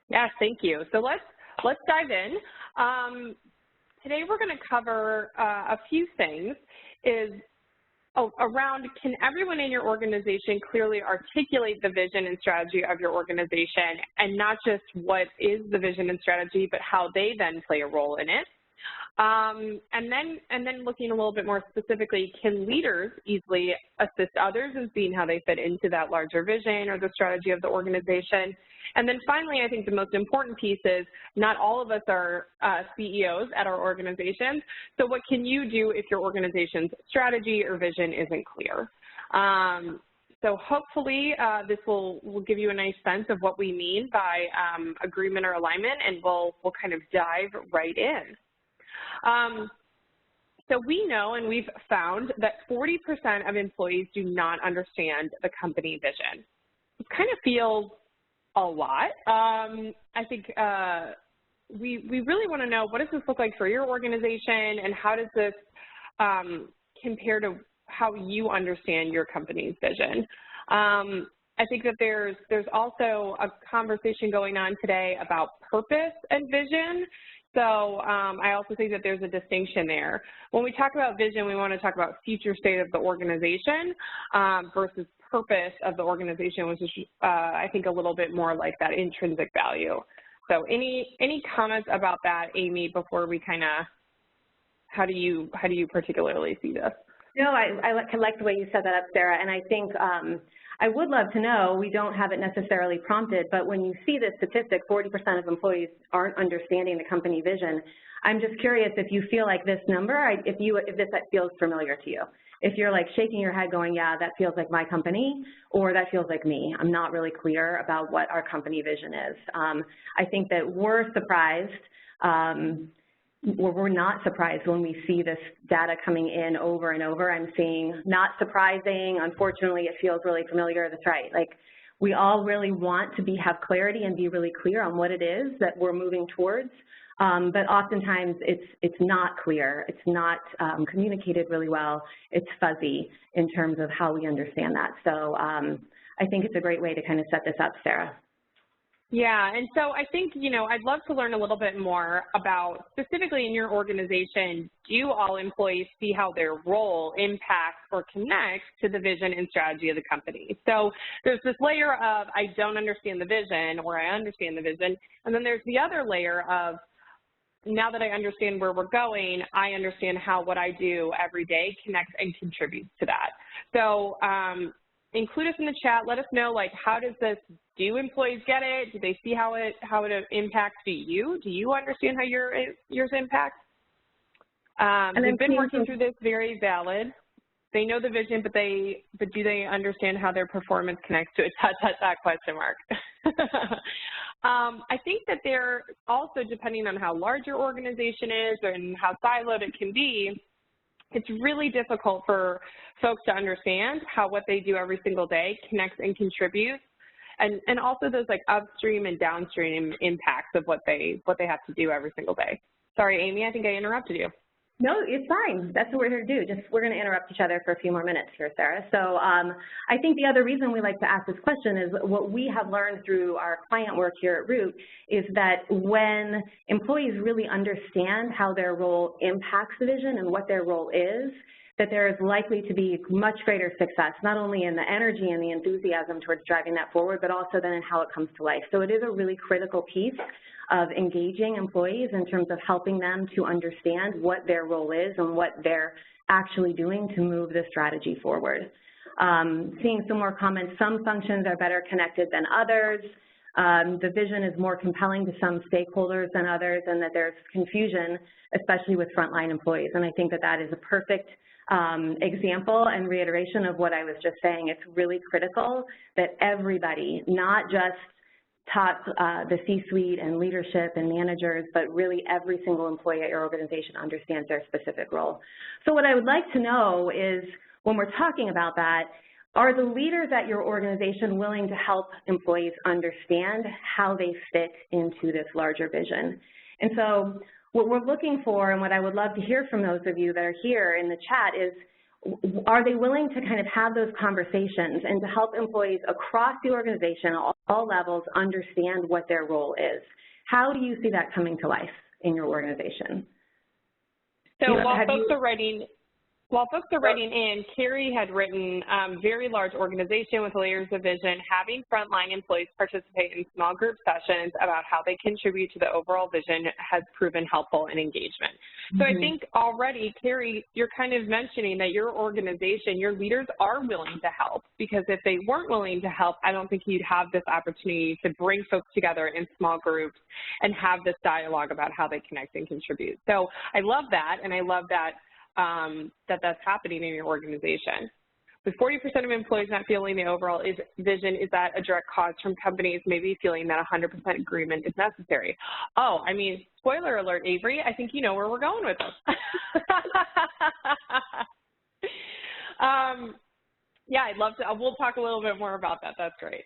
Yes, thank you. So let's dive in. Today we're going to cover a few things. Around, can everyone in your organization clearly articulate the vision and strategy of your organization, and not just what is the vision and strategy, but how they then play a role in it? And then looking a little bit more specifically, can leaders easily assist others in seeing how they fit into that larger vision or the strategy of the organization? And then finally, I think the most important piece is not all of us are CEOs at our organizations. So what can you do if your organization's strategy or vision isn't clear? So hopefully this will give you a nice sense of what we mean by agreement or alignment, and we'll kind of dive right in. So we know, and we've found, that 40% of employees do not understand the company vision. It kind of feels a lot. I think we really want to know, what does this look like for your organization, and how does this compare to how you understand your company's vision? I think that there's also a conversation going on today about purpose and vision. So I also think that there's a distinction there. When we talk about vision, we want to talk about future state of the organization versus purpose of the organization, which is I think a little bit more like that intrinsic value. So any comments about that, Amy, before we kind of, how do you particularly see this? No, I like the way you set that up, Sarah, and I think I would love to know, we don't have it necessarily prompted, but when you see this statistic, 40% of employees aren't understanding the company vision, I'm just curious if you feel like this number, if this feels familiar to you. If you're like shaking your head going, yeah, that feels like my company, or that feels like me. I'm not really clear about what our company vision is. I think that we're surprised, we're not surprised when we see this data coming in over and over. I'm seeing not surprising, unfortunately it feels really familiar, that's right. Like, we all really want to have clarity and be really clear on what it is that we're moving towards, but oftentimes it's not clear, it's not communicated really well, it's fuzzy in terms of how we understand that. So I think it's a great way to kind of set this up, Sarah. Yeah, and so I think, I'd love to learn a little bit more about, specifically in your organization, do all employees see how their role impacts or connects to the vision and strategy of the company? So there's this layer of, I don't understand the vision, or I understand the vision, and then there's the other layer of, now that I understand where we're going, I understand how what I do every day connects and contributes to that. So include us in the chat. Let us know, like, how does this, do employees get it? Do they see how it impacts you? Do you understand how yours impacts? We've been working through this, very valid. They know the vision, but do they understand how their performance connects to it? Question mark. I think that they're also, depending on how large your organization is and how siloed it can be, it's really difficult for folks to understand how what they do every single day connects and contributes, and also those like upstream and downstream impacts of what they have to do every single day. Sorry, Amy, I think I interrupted you. No, it's fine. That's what we're here to do. We're going to interrupt each other for a few more minutes here, Sarah. So I think the other reason we like to ask this question is what we have learned through our client work here at Root is that when employees really understand how their role impacts the vision and what their role is, that there is likely to be much greater success, not only in the energy and the enthusiasm towards driving that forward, but also then in how it comes to life. So it is a really critical piece of engaging employees in terms of helping them to understand what their role is and what they're actually doing to move the strategy forward. Seeing some more comments, some functions are better connected than others. The vision is more compelling to some stakeholders than others, and that there's confusion, especially with frontline employees. And I think that that is a perfect example and reiteration of what I was just saying. It's really critical that everybody, not just the C-suite and leadership and managers, but really every single employee at your organization understands their specific role. So what I would like to know is, when we're talking about that, are the leaders at your organization willing to help employees understand how they fit into this larger vision? And so what we're looking for, and what I would love to hear from those of you that are here in the chat, is are they willing to kind of have those conversations and to help employees across the organization, all levels, understand what their role is? How do you see that coming to life in your organization? So while folks are writing in, Carrie had written very large organization with layers of vision, having frontline employees participate in small group sessions about how they contribute to the overall vision has proven helpful in engagement. So I think already, Carrie, you're kind of mentioning that your organization, your leaders are willing to help, because if they weren't willing to help, I don't think you'd have this opportunity to bring folks together in small groups and have this dialogue about how they connect and contribute. So I love that, and I love that that's happening in your organization. With 40% of employees not feeling the overall vision, is that a direct cause from companies maybe feeling that 100% agreement is necessary? Oh, I mean, spoiler alert, Avery, I think you know where we're going with this. Yeah, I'd love to. We'll talk a little bit more about that. That's great.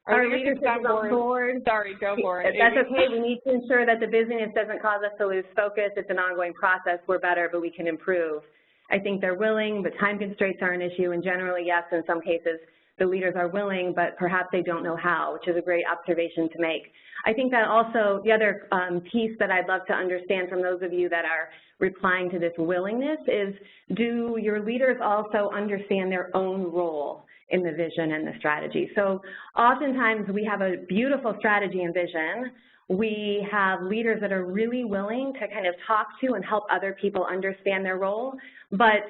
Our leadership is on board. Sorry, go for it. That's okay. We need to ensure that the busyness doesn't cause us to lose focus. It's an ongoing process. We're better, but we can improve. I think they're willing, but time constraints are an issue. And generally, yes, in some cases, the leaders are willing, but perhaps they don't know how, which is a great observation to make. I think that also the other piece that I'd love to understand from those of you that are replying to this willingness is, do your leaders also understand their own role in the vision and the strategy? So oftentimes we have a beautiful strategy and vision. We have leaders that are really willing to kind of talk to and help other people understand their role. But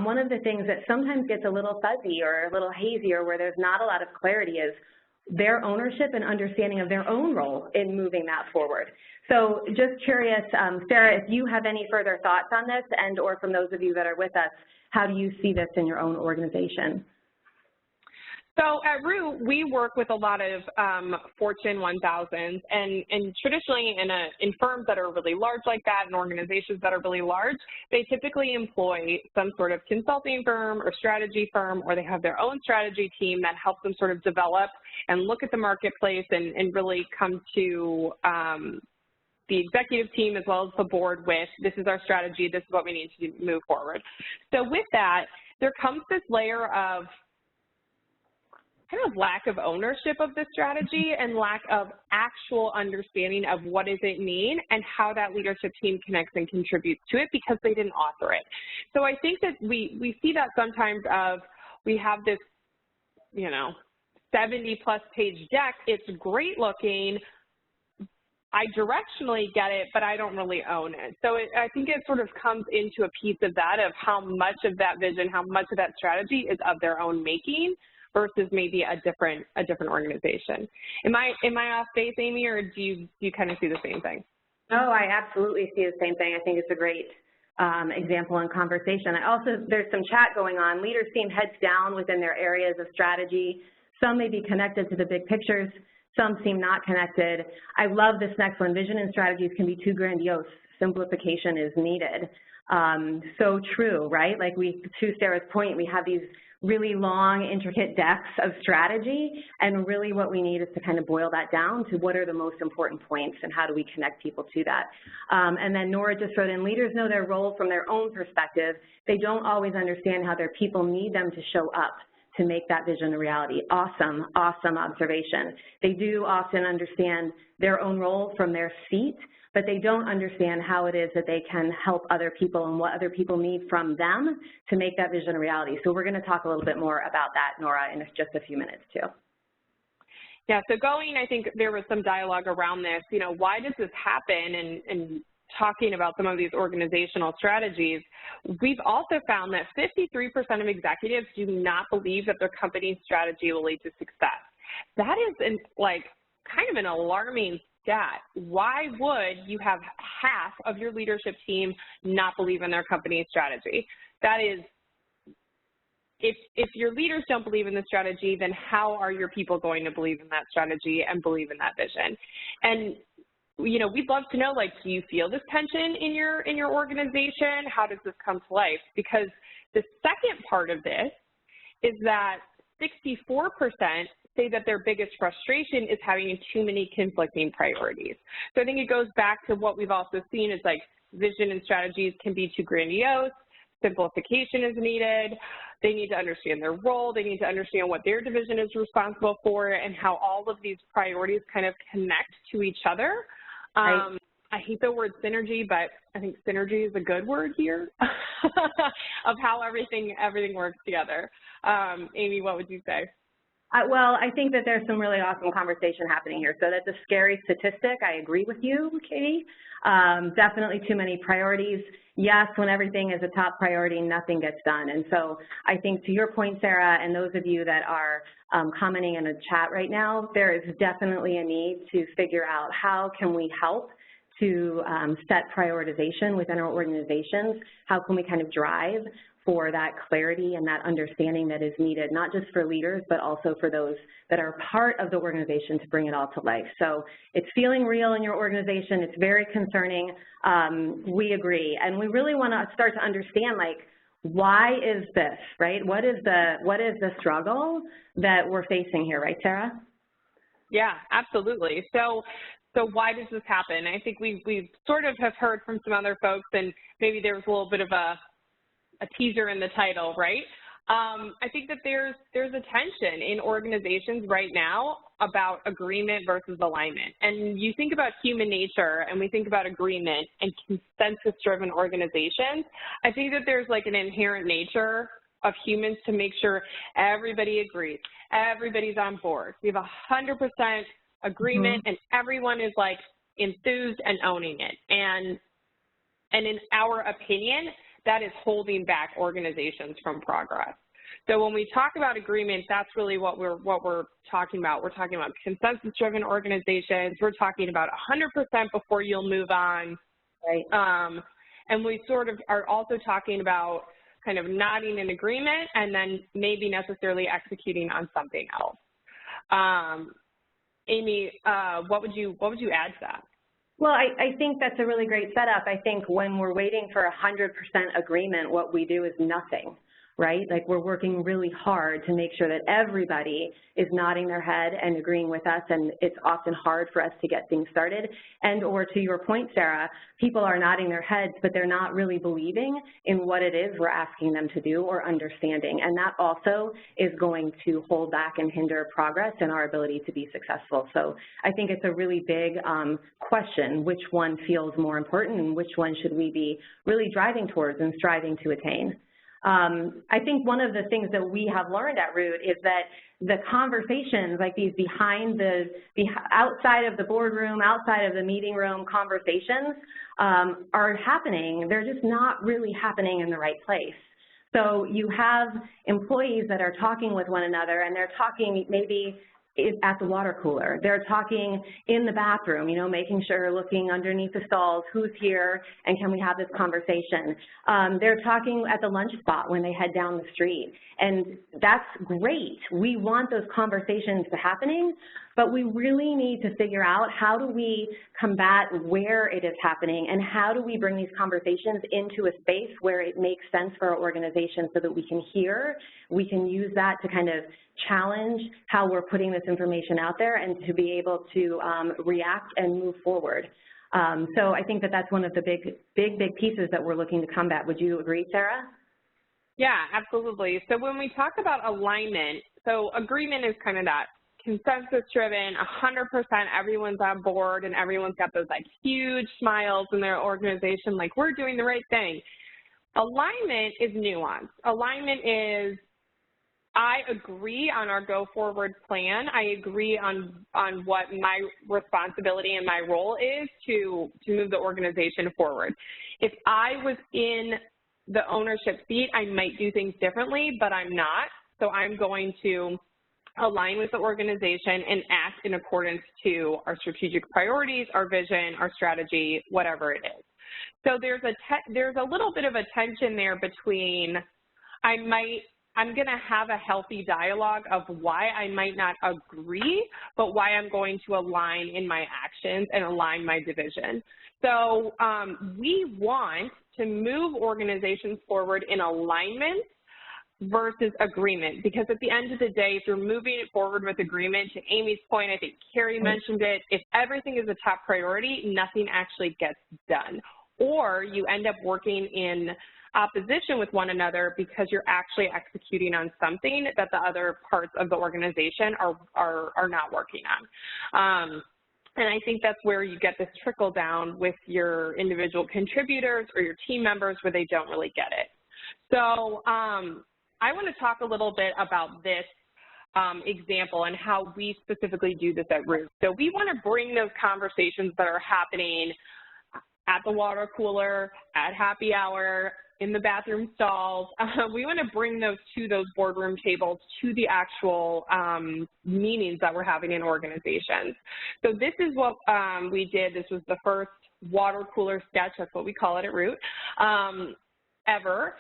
one of the things that sometimes gets a little fuzzy or a little hazy, or where there's not a lot of clarity, is their ownership and understanding of their own role in moving that forward. So just curious, Sarah, if you have any further thoughts on this, and or from those of you that are with us, how do you see this in your own organization? So at Root, we work with a lot of Fortune 1000s, and traditionally in firms that are really large like that, and organizations that are really large, they typically employ some sort of consulting firm or strategy firm, or they have their own strategy team that helps them sort of develop and look at the marketplace and really come to the executive team as well as the board with, this is our strategy, this is what we need to move forward. So with that, there comes this layer of kind of lack of ownership of the strategy and lack of actual understanding of what does it mean and how that leadership team connects and contributes to it, because they didn't author it. So I think that we see that sometimes of, we have this, 70-plus page deck. It's great looking. I directionally get it, but I don't really own it. So I think it sort of comes into a piece of that, of how much of that vision, how much of that strategy is of their own making versus maybe a different organization. Am I off base, Amy, or do you kind of see the same thing? Oh, I absolutely see the same thing. I think it's a great example and conversation. There's some chat going on. Leaders seem heads down within their areas of strategy. Some may be connected to the big pictures. Some seem not connected. I love this next one. Vision and strategies can be too grandiose. Simplification is needed. So true, right? Like to Sarah's point, we have these really long, intricate decks of strategy, and really what we need is to kind of boil that down to what are the most important points and how do we connect people to that. And then Nora just wrote in, leaders know their role from their own perspective. They don't always understand how their people need them to show up to make that vision a reality. Awesome, awesome observation. They do often understand their own role from their seat, but they don't understand how it is that they can help other people and what other people need from them to make that vision a reality. So we're going to talk a little bit more about that, Nora, in just a few minutes too. Yeah, so I think there was some dialogue around this, why does this happen, and talking about some of these organizational strategies, we've also found that 53% of executives do not believe that their company's strategy will lead to success. That is kind of an alarming stat. Why would you have half of your leadership team not believe in their company's strategy? That is, if your leaders don't believe in the strategy, then how are your people going to believe in that strategy and believe in that vision? And we'd love to know, do you feel this tension in your organization? How does this come to life? Because the second part of this is that 64% say that their biggest frustration is having too many conflicting priorities. So I think it goes back to what we've also seen is vision and strategies can be too grandiose. simplification is needed. They need to understand their role. They need to understand what their division is responsible for and how all of these priorities kind of connect to each other. Right. I hate the word synergy, but I think synergy is a good word here of how everything works together. Amy, what would you say? Well, I think that there's some really awesome conversation happening here. So that's a scary statistic. I agree with you, Katie. Definitely too many priorities. Yes, when everything is a top priority, nothing gets done. And so I think to your point, Sarah, and those of you that are commenting in the chat right now, there is definitely a need to figure out how can we help to set prioritization within our organizations. How can we kind of drive for that clarity and that understanding that is needed, not just for leaders, but also for those that are part of the organization to bring it all to life. So it's feeling real in your organization. It's very concerning. We agree. And we really want to start to understand, like, why is this, right? What is the struggle that we're facing here, right, Sarah? Yeah, absolutely. So why does this happen? I think we sort of have heard from some other folks, and maybe there was a little bit of a teaser in the title, right? I think that there's a tension in organizations right now about agreement versus alignment. And you think about human nature and we think about agreement and consensus-driven organizations, I think that there's like an inherent nature of humans to make sure everybody agrees, everybody's on board. We have 100% agreement and everyone is like enthused and owning it. And in our opinion, that is holding back organizations from progress. So when we talk about agreement, that's really what we're talking about. We're talking about consensus-driven organizations. We're talking about 100% before you'll move on. Right. And we sort of are also talking about kind of nodding in agreement and then maybe necessarily executing on something else. Amy, what would you add to that? Well, I think that's a really great setup. I think when we're waiting for 100% agreement, what we do is nothing, right? Like, we're working really hard to make sure that everybody is nodding their head and agreeing with us, and it's often hard for us to get things started. And or to your point, Sarah, people are nodding their heads, but they're not really believing in what it is we're asking them to do or understanding. And that also is going to hold back and hinder progress and our ability to be successful. So I think it's a really big question, which one feels more important and which one should we be really driving towards and striving to attain. I think one of the things that we have learned at Root is that the conversations, like these outside of the boardroom, outside of the meeting room conversations are happening. They're just not really happening in the right place. So you have employees that are talking with one another, and they're talking maybe at the water cooler. They're talking in the bathroom, you know, making sure, looking underneath the stalls, who's here, and can we have this conversation? They're talking at the lunch spot when they head down the street. And that's great. We want those conversations to happening, but we really need to figure out how do we combat where it is happening and how do we bring these conversations into a space where it makes sense for our organization so that we can hear, we can use that to kind of challenge how we're putting this information out there and to be able to react and move forward. So I think that that's one of the big pieces that we're looking to combat. Would you agree, Sarah? Yeah, absolutely. So when we talk about alignment, so agreement is kind of that consensus-driven, 100% everyone's on board and everyone's got those like huge smiles in their organization, like we're doing the right thing. Alignment is nuanced. Alignment is, I agree on our go-forward plan. I agree on what my responsibility and my role is to move the organization forward. If I was in the ownership seat, I might do things differently, but I'm not. So I'm going to align with the organization and act in accordance to our strategic priorities, our vision, our strategy, whatever it is. So there's a little bit of a tension there between I'm going to have a healthy dialogue of why I might not agree, but why I'm going to align in my actions and align my division. So we want to move organizations forward in alignment versus agreement, because at the end of the day, if you're moving it forward with agreement, to Amy's point, I think Carrie mentioned it, if everything is a top priority, nothing actually gets done. or you end up working in opposition with one another because you're actually executing on something that the other parts of the organization are not working on. And I think that's where you get this trickle down with your individual contributors or your team members where they don't really get it. So I want to talk a little bit about this example and how we specifically do this at Root. So we want to bring those conversations that are happening at the water cooler, at happy hour, in the bathroom stalls. We want to bring those to those boardroom tables, to the actual meetings that we're having in organizations. So this is what we did. This was the first water cooler sketch, that's what we call it at Root, ever.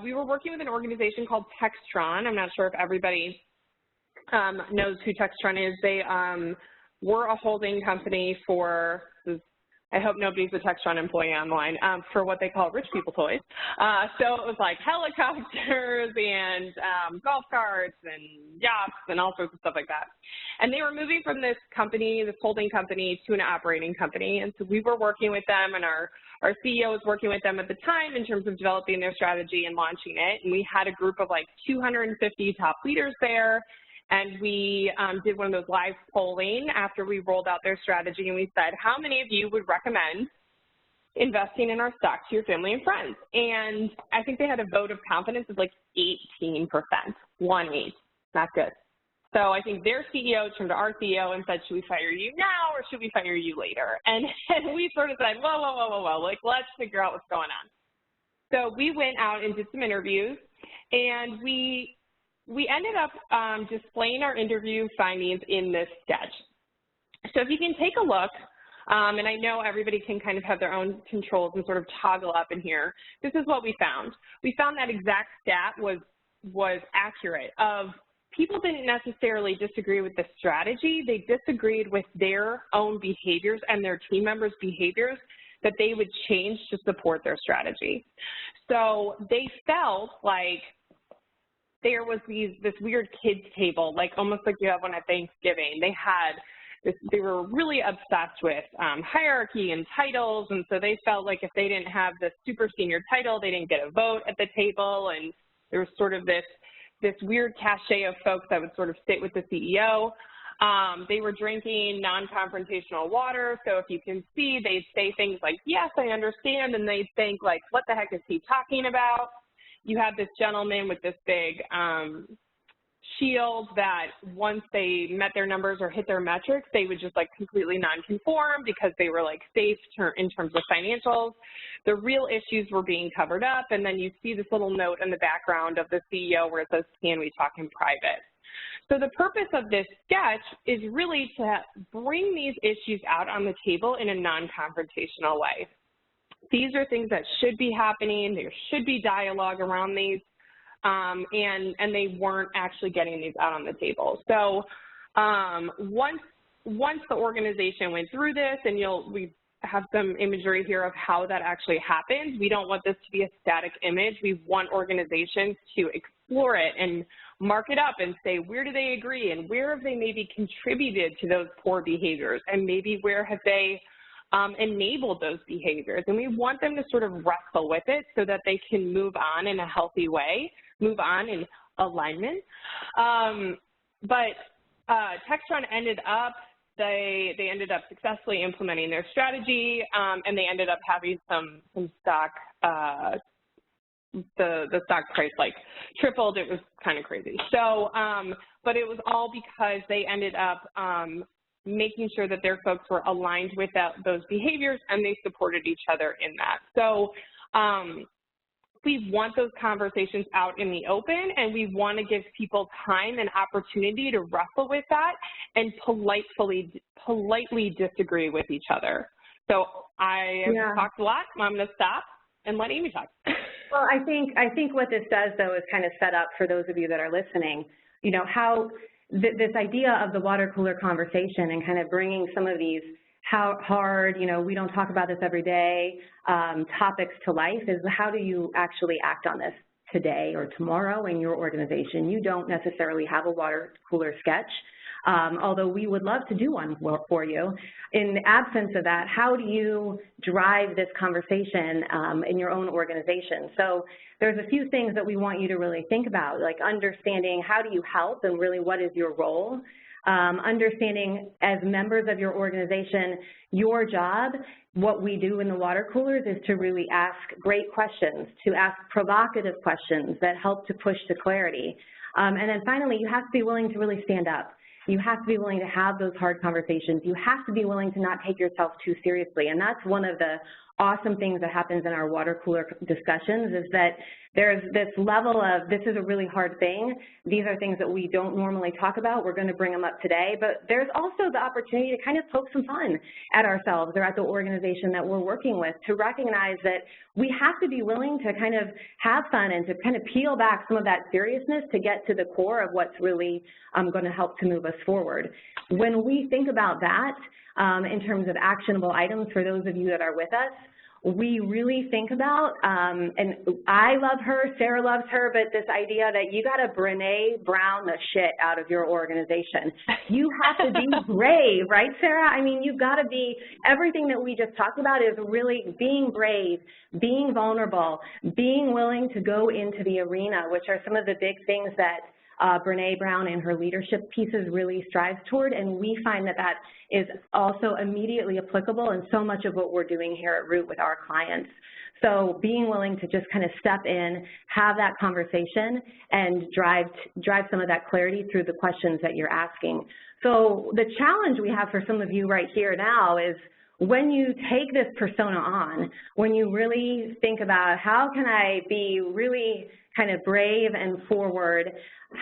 We were working with an organization called Textron. I'm not sure if everybody knows who Textron is. They were a holding company for, I hope nobody's a Textron employee online, for what they call rich people toys. So it was like helicopters and golf carts and yachts and all sorts of stuff like that. And they were moving from this company, this holding company, to an operating company. And so we were working with them, and our CEO was working with them at the time in terms of developing their strategy and launching it. And we had a group of like 250 top leaders there. And we did one of those live polling after we rolled out their strategy, and we said, how many of you would recommend investing in our stock to your family and friends? And I think they had a vote of confidence of like 18%, 1-8, not good. So I think their CEO turned to our CEO and said, should we fire you now or should we fire you later? And we sort of said, whoa, like let's figure out what's going on. So we went out and did some interviews, and we ended up displaying our interview findings in this sketch. So if you can take a look, and I know everybody can kind of have their own controls and sort of toggle up in here, this is what we found. We found that exact stat was accurate. Of people didn't necessarily disagree with the strategy, they disagreed with their own behaviors and their team members' behaviors that they would change to support their strategy. So they felt like there was this weird kids table, like almost like you have one at Thanksgiving. They had this, they were really obsessed with hierarchy and titles, and so they felt like if they didn't have the super senior title, they didn't get a vote at the table, and there was sort of this weird cachet of folks that would sort of sit with the CEO. They were drinking non-confrontational water, so if you can see, they'd say things like, yes, I understand, and they'd think like, what the heck is he talking about? You have this gentleman with this big shield that once they met their numbers or hit their metrics, they would just like completely non-conform because they were like safe in terms of financials. The real issues were being covered up, and then you see this little note in the background of the CEO where it says, can we talk in private? So the purpose of this sketch is really to bring these issues out on the table in a non-confrontational way. These are things that should be happening. There should be dialogue around these, and they weren't actually getting these out on the table. So once the organization went through this, and we have some imagery here of how that actually happens. We don't want this to be a static image. We want organizations to explore it and mark it up and say, where do they agree, and where have they maybe contributed to those poor behaviors, and maybe where have they enabled those behaviors. And we want them to sort of wrestle with it so that they can move on in a healthy way, move on in alignment. But Textron ended up, they ended up successfully implementing their strategy, and they ended up having some stock, the stock price like tripled. It was kind of crazy. So, but it was all because they ended up making sure that their folks were aligned with those behaviors, and they supported each other in that. So we want those conversations out in the open, and we want to give people time and opportunity to wrestle with that and politely disagree with each other. So I have talked a lot. I'm going to stop and let Amy talk. Well, I think what this does, though, is kind of set up for those of you that are listening, you know, how this idea of the water cooler conversation and kind of bringing some of these hard, you know, we don't talk about this every day, topics to life is how do you actually act on this today or tomorrow in your organization? You don't necessarily have a water cooler sketch. although we would love to do one for you. In the absence of that, how do you drive this conversation in your own organization? So there's a few things that we want you to really think about, like understanding how do you help and really what is your role. Understanding as members of your organization, your job, what we do in the water coolers is to really ask great questions, to ask provocative questions that help to push to clarity. And then finally, you have to be willing to really stand up. You have to be willing to have those hard conversations. You have to be willing to not take yourself too seriously. And that's one of the awesome things that happens in our water cooler discussions is that there's this level of, this is a really hard thing. These are things that we don't normally talk about. We're going to bring them up today. But there's also the opportunity to kind of poke some fun at ourselves or at the organization that we're working with, to recognize that we have to be willing to kind of have fun and to kind of peel back some of that seriousness to get to the core of what's really going to help to move us forward. When we think about that, in terms of actionable items for those of you that are with us, we really think about, and I love her, Sarah loves her, but this idea that you got to Brené Brown the shit out of your organization. You have to be brave, right, Sarah? I mean, you've got to be, everything that we just talked about is really being brave, being vulnerable, being willing to go into the arena, which are some of the big things that Brené Brown and her leadership pieces really strives toward, and we find that that is also immediately applicable in so much of what we're doing here at Root with our clients. So being willing to just kind of step in, have that conversation, and drive some of that clarity through the questions that you're asking. So the challenge we have for some of you right here now is, when you take this persona on, when you really think about how can I be really kind of brave and forward,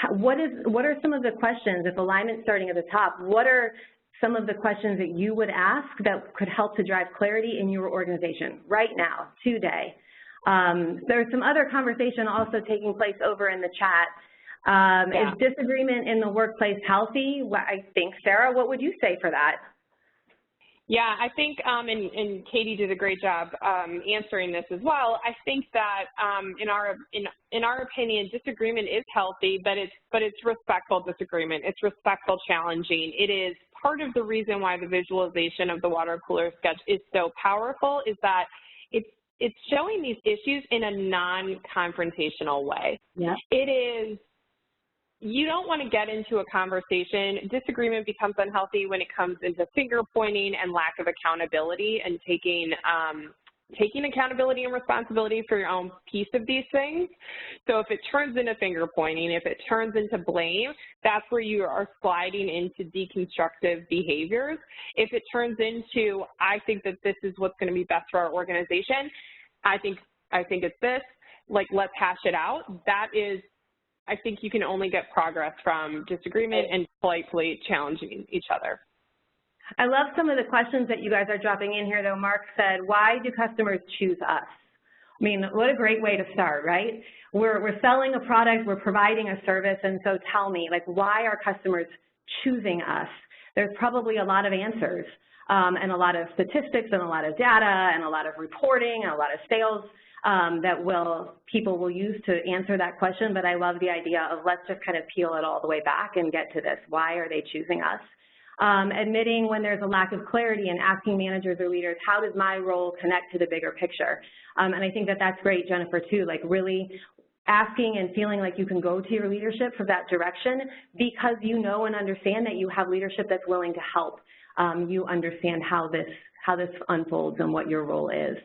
what are some of the questions, if alignment's starting at the top, what are some of the questions that you would ask that could help to drive clarity in your organization right now, today? There's some other conversation also taking place over in the chat. Is disagreement in the workplace healthy? Well, I think, Sarah, what would you say for that? Yeah, I think, and Katie did a great job answering this as well. I think that in our opinion, disagreement is healthy, but it's respectful disagreement. It's respectful challenging. It is part of the reason why the visualization of the water cooler sketch is so powerful, is that it's showing these issues in a non-confrontational way. Yeah. It is. You don't want to get into a conversation. Disagreement becomes unhealthy when it comes into finger pointing and lack of accountability and taking accountability and responsibility for your own piece of these things. So if it turns into finger pointing, if it turns into blame, that's where you are sliding into deconstructive behaviors. If it turns into, I think that this is what's going to be best for our organization, I think it's this, like, let's hash it out, that is, I think you can only get progress from disagreement and politely challenging each other. I love some of the questions that you guys are dropping in here, though. Mark said, why do customers choose us? I mean, what a great way to start, right? We're selling a product, we're providing a service, and so tell me, like, why are customers choosing us? There's probably a lot of answers, and a lot of statistics and a lot of data and a lot of reporting and a lot of sales that people will use to answer that question, but I love the idea of let's just kind of peel it all the way back and get to this. Why are they choosing us? Admitting when there's a lack of clarity and asking managers or leaders, how does my role connect to the bigger picture? And I think that that's great, Jennifer, too, like really asking and feeling like you can go to your leadership for that direction because you know and understand that you have leadership that's willing to help you understand how this unfolds and what your role is.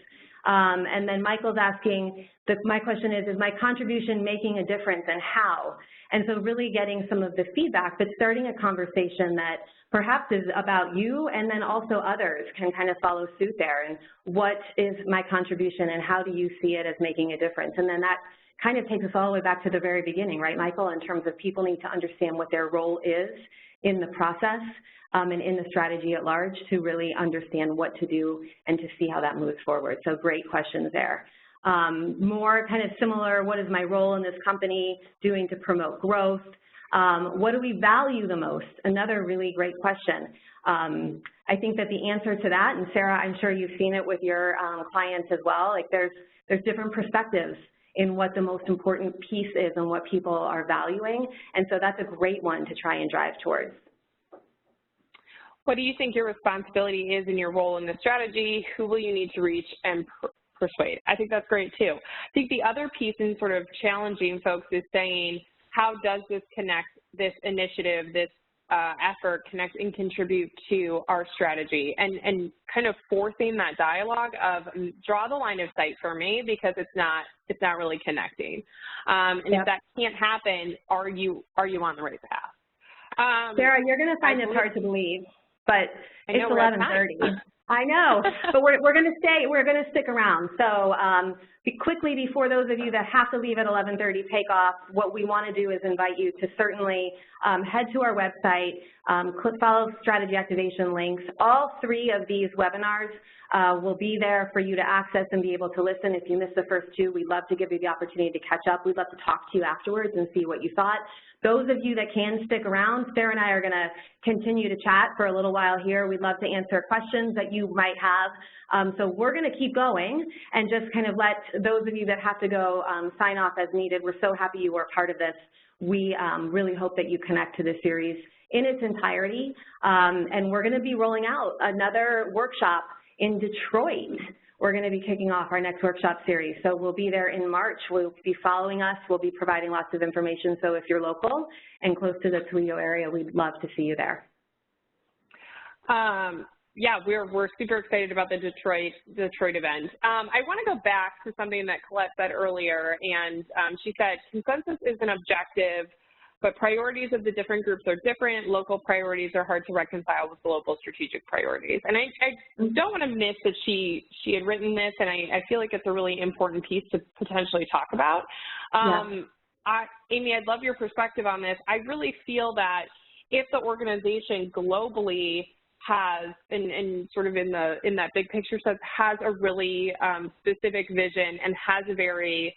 And then Michael's asking, my question is my contribution making a difference and how? And so really getting some of the feedback, but starting a conversation that perhaps is about you and then also others can kind of follow suit there. And what is my contribution and how do you see it as making a difference? And then that kind of takes us all the way back to the very beginning, right, Michael, in terms of people need to understand what their role is in the process and in the strategy at large to really understand what to do and to see how that moves forward. So great questions there. More kind of similar, what is my role in this company doing to promote growth? What do we value the most? Another really great question. I think that the answer to that, and Sarah, I'm sure you've seen it with your clients as well, like there's different perspectives in what the most important piece is and what people are valuing, and so that's a great one to try and drive towards. What do you think your responsibility is in your role in the strategy? Who will you need to reach and persuade? I think that's great too. I think the other piece in sort of challenging folks is saying, how does this connect, this initiative, this effort connect and contribute to our strategy, and kind of forcing that dialogue of draw the line of sight for me, because it's not really connecting. And if that can't happen, are you on the right path? Sarah, you're going to find this hard to believe, but it's 11:30. I know, but we're going to stick around. So quickly, before those of you that have to leave at 11:30 take off, what we want to do is invite you to certainly head to our website, follow strategy activation links. All 3 of these webinars will be there for you to access and be able to listen. If you missed the first 2, we'd love to give you the opportunity to catch up. We'd love to talk to you afterwards and see what you thought. Those of you that can stick around, Sarah and I are going to continue to chat for a little while here. We'd love to answer questions that you might have. So we're going to keep going and just kind of let those of you that have to go sign off as needed. We're so happy you were part of this. We really hope that you connect to this series in its entirety. And we're going to be rolling out another workshop in Detroit. We're going to be kicking off our next workshop series. So we'll be there in March. We'll be following us. We'll be providing lots of information. So if you're local and close to the Toledo area, we'd love to see you there. Yeah, we're super excited about the Detroit event. I want to go back to something that Colette said earlier, and she said consensus is an objective, but priorities of the different groups are different. Local priorities are hard to reconcile with global strategic priorities. And I don't want to miss that she had written this, and I feel like it's a really important piece to potentially talk about. Amy, I'd love your perspective on this. I really feel that if the organization globally has, and sort of in that big picture sense, has a really specific vision and has a very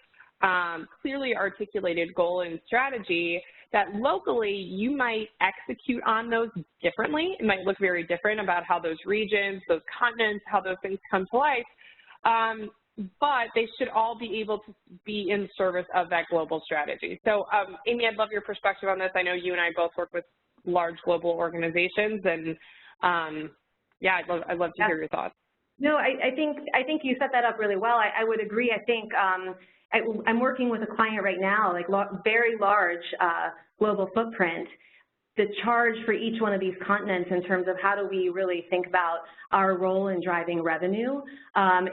clearly articulated goal and strategy, that locally you might execute on those differently. It might look very different about how those regions, those continents, how those things come to life, but they should all be able to be in service of that global strategy. So Amy, I'd love your perspective on this. I know you and I both work with large global organizations, and yeah, I'd love to hear your thoughts. No, I think you set that up really well. I would agree. I think I'm working with a client right now, like very large global footprint. The charge for each one of these continents in terms of how do we really think about our role in driving revenue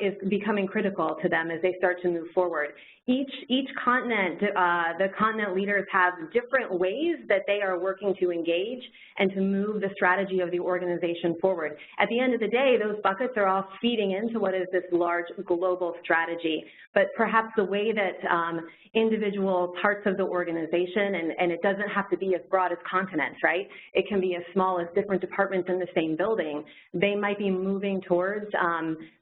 is becoming critical to them as they start to move forward. Each continent, the continent leaders have different ways that they are working to engage and to move the strategy of the organization forward. At the end of the day, those buckets are all feeding into what is this large global strategy. But perhaps the way that individual parts of the organization, and it doesn't have to be as broad as continents, right? It can be as small as different departments in the same building. They might be moving towards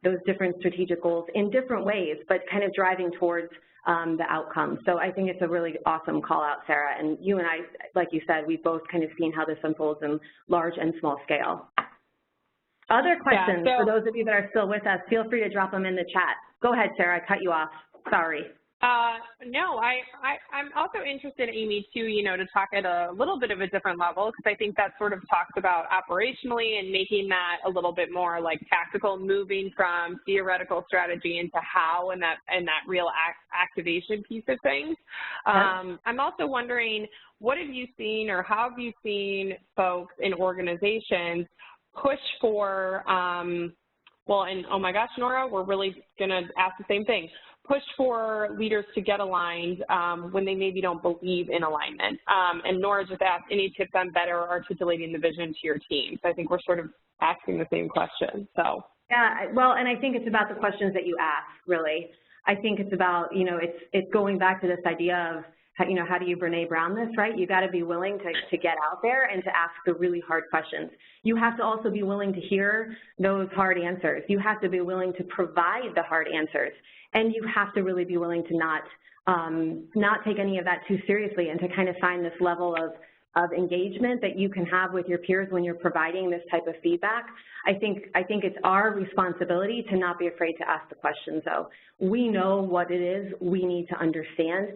those different strategic goals in different ways, but kind of driving towards the outcome. So I think it's a really awesome call out, Sarah. And you and I, like you said, we've both kind of seen how this unfolds in large and small scale. Other questions for those of you that are still with us, feel free to drop them in the chat. Go ahead, Sarah, I cut you off. Sorry. No, I'm also interested, Amy, too, to talk at a little bit of a different level, because I think that sort of talks about operationally and making that a little bit more like tactical, moving from theoretical strategy into how and that real activation piece of things. I'm also wondering, what have you seen, or how have you seen folks in organizations push for, well, and oh my gosh, Nora, we're really going to ask the same thing. Push for leaders to get aligned when they maybe don't believe in alignment. And Nora just asked, any tips on better articulating the vision to your team? So I think we're sort of asking the same question. So yeah, well, and I think it's about the questions that you ask, really. I think it's about, it's going back to this idea of, how do you Brené Brown this, right? You got to be willing to get out there and to ask the really hard questions. You have to also be willing to hear those hard answers. You have to be willing to provide the hard answers. And you have to really be willing to not take any of that too seriously, and to kind of find this level of engagement that you can have with your peers when you're providing this type of feedback. I think it's our responsibility to not be afraid to ask the questions, though. We know what it is we need to understand,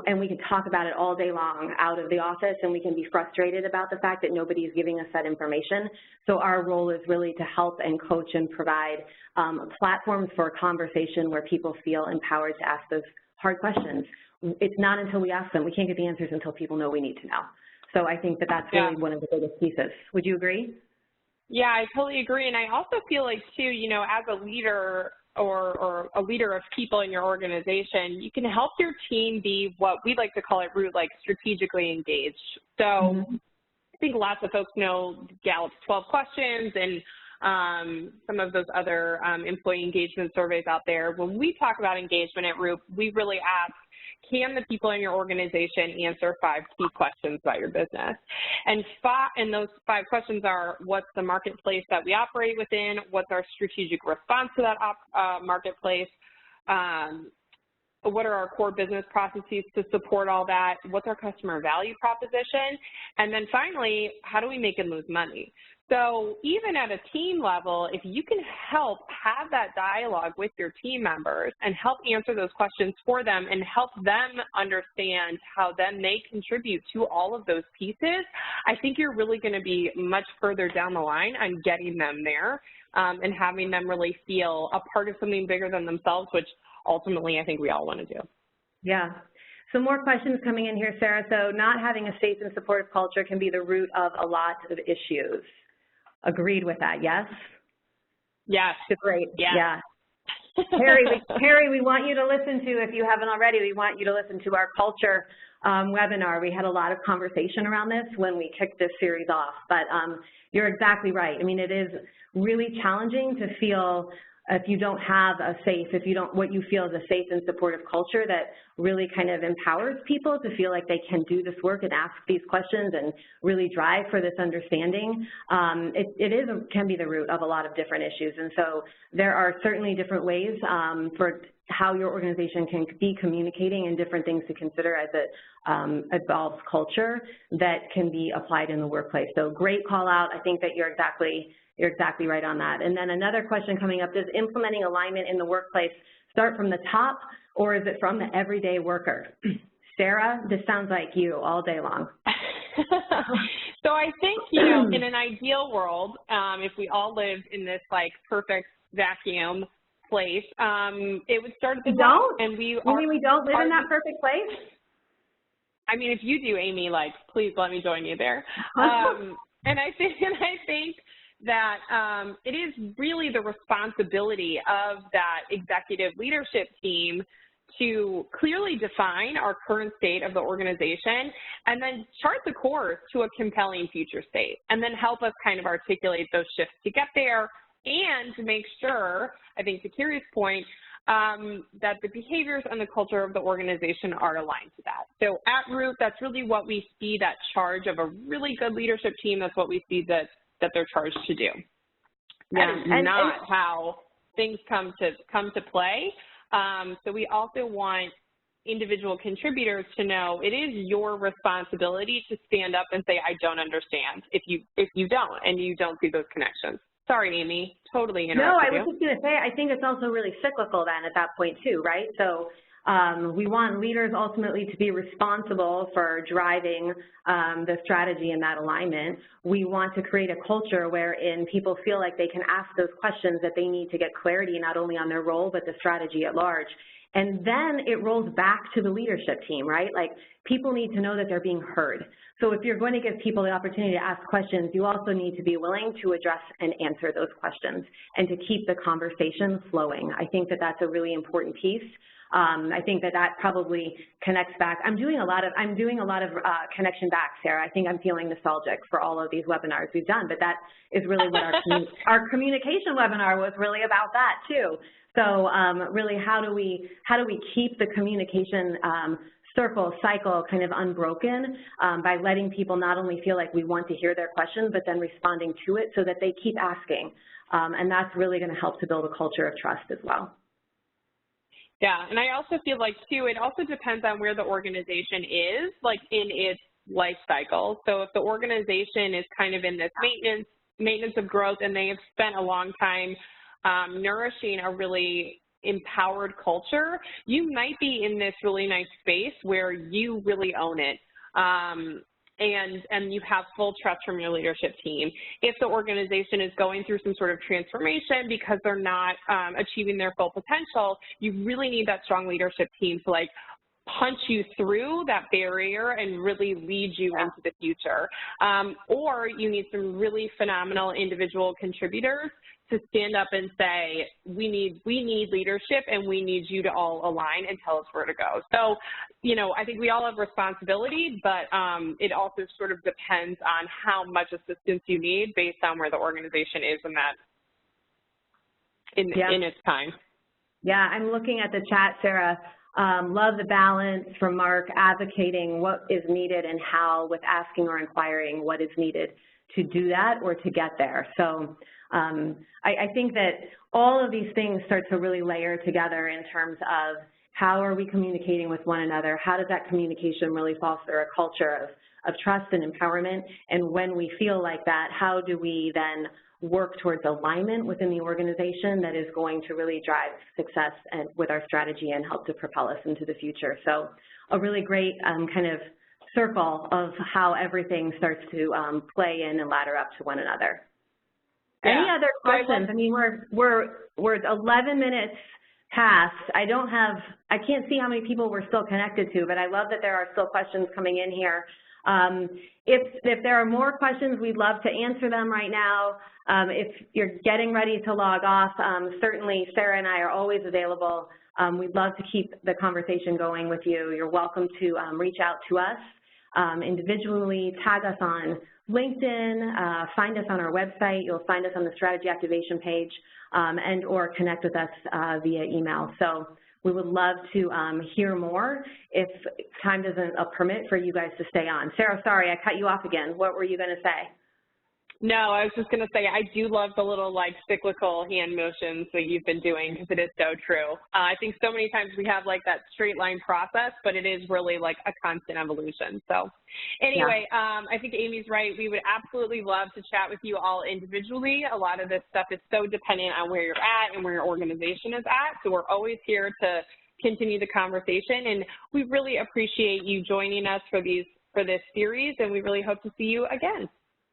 and we can talk about it all day long out of the office, and we can be frustrated about the fact that nobody is giving us that information. So our role is really to help and coach and provide platforms for a conversation where people feel empowered to ask those hard questions. It's not until we ask them. We can't get the answers until people know we need to know. So I think that that's really one of the biggest pieces. Would you agree? Yeah, I totally agree. And I also feel like, too, you know, as a leader or a leader of people in your organization, you can help your team be what we like to call at Root, like strategically engaged. So I think lots of folks know Gallup's 12 questions and some of those other employee engagement surveys out there. When we talk about engagement at Root, we really ask, can the people in your organization answer 5 key questions about your business? And those 5 questions are, what's the marketplace that we operate within? What's our strategic response to that marketplace? What are our core business processes to support all that? What's our customer value proposition? And then finally, how do we make and lose money? So even at a team level, if you can help have that dialogue with your team members and help answer those questions for them and help them understand how then they contribute to all of those pieces, I think you're really going to be much further down the line on getting them there and having them really feel a part of something bigger than themselves, which ultimately I think we all want to do. Yeah. Some more questions coming in here, Sarah. So not having a safe and supportive culture can be the root of a lot of issues. Agreed with that, yes? Yes. Great, yes. Yeah. Harry, we want you to listen to, if you haven't already, we want you to listen to our culture webinar. We had a lot of conversation around this when we kicked this series off, but you're exactly right. I mean, it is really challenging to feel if you don't have a safe, what you feel is a safe and supportive culture that really kind of empowers people to feel like they can do this work and ask these questions and really drive for this understanding. It can be the root of a lot of different issues. And so there are certainly different ways for how your organization can be communicating and different things to consider as it evolves culture that can be applied in the workplace. So great call out. I think that you're exactly right on that. And then another question coming up, does implementing alignment in the workplace start from the top or is it from the everyday worker? Sarah, this sounds like you all day long. So I think, you know, in an ideal world, if we all lived in this like perfect vacuum place, it would start at the top. And we don't live in that perfect place? I mean, if you do, Amy, like, please let me join you there. And I think that it is really the responsibility of that executive leadership team to clearly define our current state of the organization and then chart the course to a compelling future state and then help us kind of articulate those shifts to get there and to make sure, I think to Carrie's point, that the behaviors and the culture of the organization are aligned to that. So at Root, that's really what we see, that charge of a really good leadership team. That's what we see that they're charged to do. Yeah. That is not how things come to play. So we also want individual contributors to know it is your responsibility to stand up and say, I don't understand, if you don't and you don't see those connections. Sorry, Amy, totally interrupted you. No, I was just going to say, I think it's also really cyclical then at that point too, right? So we want leaders ultimately to be responsible for driving the strategy and that alignment. We want to create a culture wherein people feel like they can ask those questions that they need to get clarity not only on their role, but the strategy at large. And then it rolls back to the leadership team, right? Like people need to know that they're being heard. So if you're going to give people the opportunity to ask questions, you also need to be willing to address and answer those questions and to keep the conversation flowing. I think that that's a really important piece. I think that probably connects back. I'm doing a lot of connection back, Sarah. I think I'm feeling nostalgic for all of these webinars we've done, but that is really what our communication webinar was really about that too. So really, how do we keep the communication cycle kind of unbroken by letting people not only feel like we want to hear their questions, but then responding to it so that they keep asking. And that's really going to help to build a culture of trust as well. Yeah, and I also feel like, too, it also depends on where the organization is, like in its life cycle. So if the organization is kind of in this maintenance of growth, and they have spent a long time nourishing a really empowered culture, you might be in this really nice space where you really own it. And you have full trust from your leadership team. If the organization is going through some sort of transformation because they're not achieving their full potential, you really need that strong leadership team to like punch you through that barrier and really lead you into the future. Or you need some really phenomenal individual contributors to stand up and say, we need leadership, and we need you to all align and tell us where to go. So, you know, I think we all have responsibility, but it also sort of depends on how much assistance you need based on where the organization is in its time. Yeah, I'm looking at the chat, Sarah. Love the balance from Mark, advocating what is needed and how, with asking or inquiring what is needed to do that or to get there. So I think that all of these things start to really layer together in terms of how are we communicating with one another, how does that communication really foster a culture of trust and empowerment, and when we feel like that, how do we then work towards alignment within the organization that is going to really drive success and with our strategy and help to propel us into the future. So a really great kind of circle of how everything starts to play in and ladder up to one another. Yeah. Any other questions? I mean, we're 11 minutes past. I can't see how many people we're still connected to, but I love that there are still questions coming in here. If there are more questions, we'd love to answer them right now. If you're getting ready to log off, certainly Sarah and I are always available. We'd love to keep the conversation going with you. You're welcome to reach out to us individually, tag us on LinkedIn, find us on our website. You'll find us on the strategy activation page, and or connect with us via email. So we would love to hear more if time doesn't permit for you guys to stay on. Sarah, sorry, I cut you off again. What were you going to say? No, I was just going to say I do love the little like cyclical hand motions that you've been doing, because it is so true. I think so many times we have like that straight line process, but it is really like a constant evolution. So anyway, I think Amy's right. We would absolutely love to chat with you all individually. A lot of this stuff is so dependent on where you're at and where your organization is at. So we're always here to continue the conversation, and we really appreciate you joining us for this series, and we really hope to see you again.